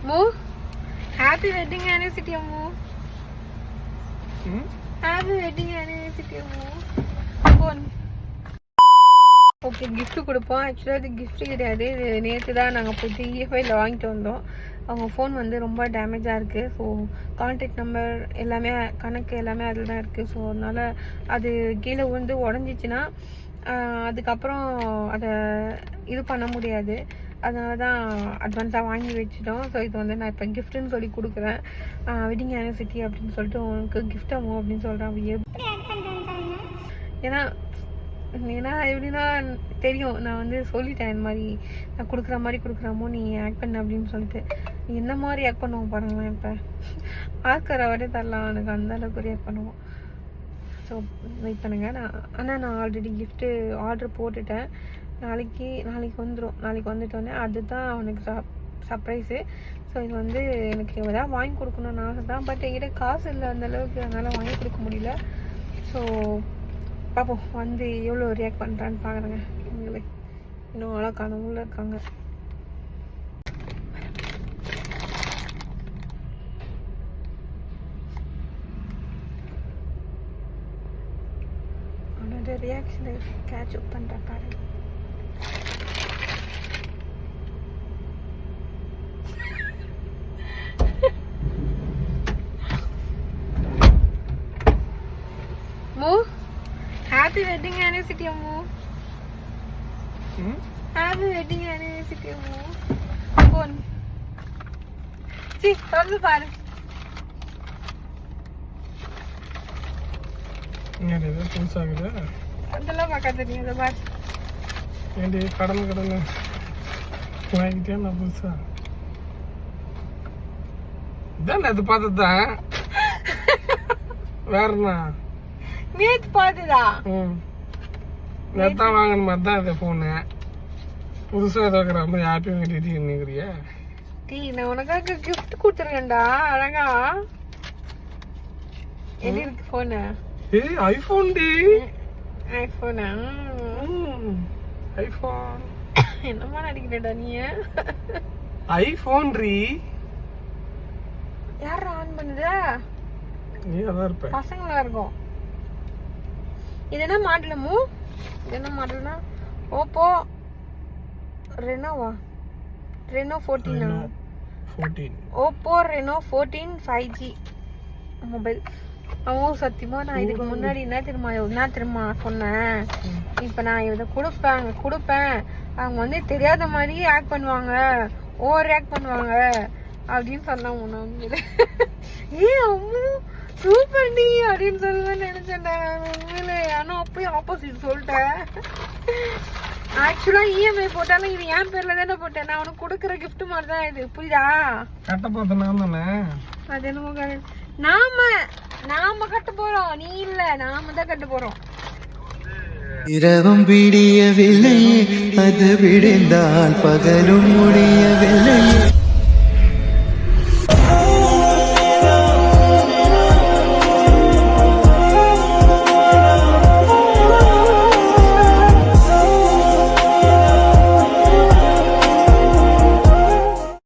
Mo, happy wedding anniversary, Mo. Happy wedding anniversary, Mo. Phone. Okay gift கொடுப்போம். ஆக்சுவலாக அது gift கிடையாது, இது நேற்று தான் நாங்கள் போய்ட்டு இஎஃப்ஐயில் வாங்கிட்டு வந்தோம். அவங்க ஃபோன் வந்து ரொம்ப டேமேஜாக இருக்குது. ஸோ கான்டாக்ட் நம்பர் எல்லாமே கணக்கு எல்லாமே அதில் தான் இருக்குது. ஸோ அதனால் அது கீழே விழுந்து உடஞ்சிச்சின்னா அதுக்கப்புறம் அதை இது பண்ண முடியாது. அதனால தான் அட்வான்ஸாக வாங்கி வச்சுட்டோம். ஸோ இது வந்து நான் இப்போ கிஃப்ட்டுன்னு சொல்லி கொடுக்குறேன். வெட்டிங் ஆனிவர்சரி அப்படின்னு சொல்லிட்டு உனக்கு கிஃப்ட் ஆகும் அப்படின்னு சொல்கிறேன். ஏன்னா எப்படின்னா தெரியும், நான் வந்து சொல்லிட்டேன் இந்த மாதிரி நான் கொடுக்குற மாதிரி கொடுக்குறாமோ நீ ஆக்ட் பண்ண அப்படின்னு சொல்லிட்டு. நீ என்ன மாதிரி ஆக்ட் பண்ணுவோம் பாருங்களேன். இப்போ ஆஸ்கரை வரை தரலாம், எனக்கு அந்த அளவுக்கு ரியாக்ட் பண்ணுவோம். ஸோ வெயிட் பண்ணுங்கள். நான் ஆல்ரெடி கிஃப்ட்டு ஆர்டர் போட்டுட்டேன். நாளைக்கு வந்துடும். நாளைக்கு வந்துட்டோன்னே அதுதான் அவனுக்கு சர்ப்ரைஸு. ஸோ இது வந்து எனக்கு எதாவது வாங்கி கொடுக்கணும்னு ஆசை தான். பட் என்கிட்ட காசு இல்லை அந்தளவுக்கு, அதனால் வாங்கி கொடுக்க முடியல. ஸோ பார்ப்போம் வந்து எவ்வளோ ரியாக்ட் பண்ணுறான்னு பார்க்குறேங்க. இவங்களே இன்னும் அழகாக கனவுல இருக்காங்க. அவனோட ரியாக்ஷனை கேட்ச் அப் பண்ணுறேன் பாருங்க. மூ Happy wedding anniversary, Ammu. Happy wedding anniversary, Ammu. Phone. See, தொடர்ந்து பாரு. என்னது இது புதுசாகுது? அதெல்லாம் பார்க்க தெரியாது பாரு. ஏண்டி கடன் வாங்கிட்டே நான் புதுசா இதான் அது பார்த்ததுதான். வேறண்ணா நேத்து பாத்துதா? நேத்தான் வாங்கின மாதிரி தான் இந்த போனு. புதுசா இருக்கிற மாதிரி ஹாப்பி வெட்டிங்கிறியா? டீ நான் உனக்காக கிஃப்ட் கொடுத்துருக்கேன்டா அழகா. எப்படி இருக்கு போனு? ஏய் ஐபோன் டி. ஐபோனா? ஐபோன் என்னமா நடிக்கிறடா நீ? ஐபோன் ரீ. யார் ஆன் பண்ணுதா? நீ அதான் இருப்ப. பசங்களா இருக்கும். இது என்ன மாடலமு? இது என்ன மாடல்னா ஓப்போ ரெனோவா? Reno 14. Oppo Reno 14 5G mobile. அவன் சத்தியமா நான் இதுக்கு முன்னாடி என்ன தெரியுமா சொன்னேன். இப்போ நான் இதை கொடுப்பேன் அவங்க வந்து தெரியாத மாதிரி ஆக்ட் பண்ணுவாங்க, ஓவர் ஆக்ட் பண்ணுவாங்க அப்படின்னு சொன்னாங்க. உண்மையில அம்மா சூப்பர் டி அப்படின்னு சொல்லுவேன்னு நினைச்சேன்டா உண்மையில. ஆனா அப்பயும் ஆப்போசிட் சொல்லிட்டேன். ஆக்சுவலா இஎம்ஐ போட்டாலும் இது என் பேர்ல தானே போட்டேன். நான் உனக்கு கொடுக்குற கிஃப்ட் மாதிரி தான் இது, புரியுதா? கட்ட பார்த்தேன் நான் தானே. அது என்னமோ நாம கட்ட போறோம், நீ இல்ல, நாம தான் கட்ட போறோம். இரவும் விடியவில்லை, அது விடிந்தால் பகலும் முடியவில்லை.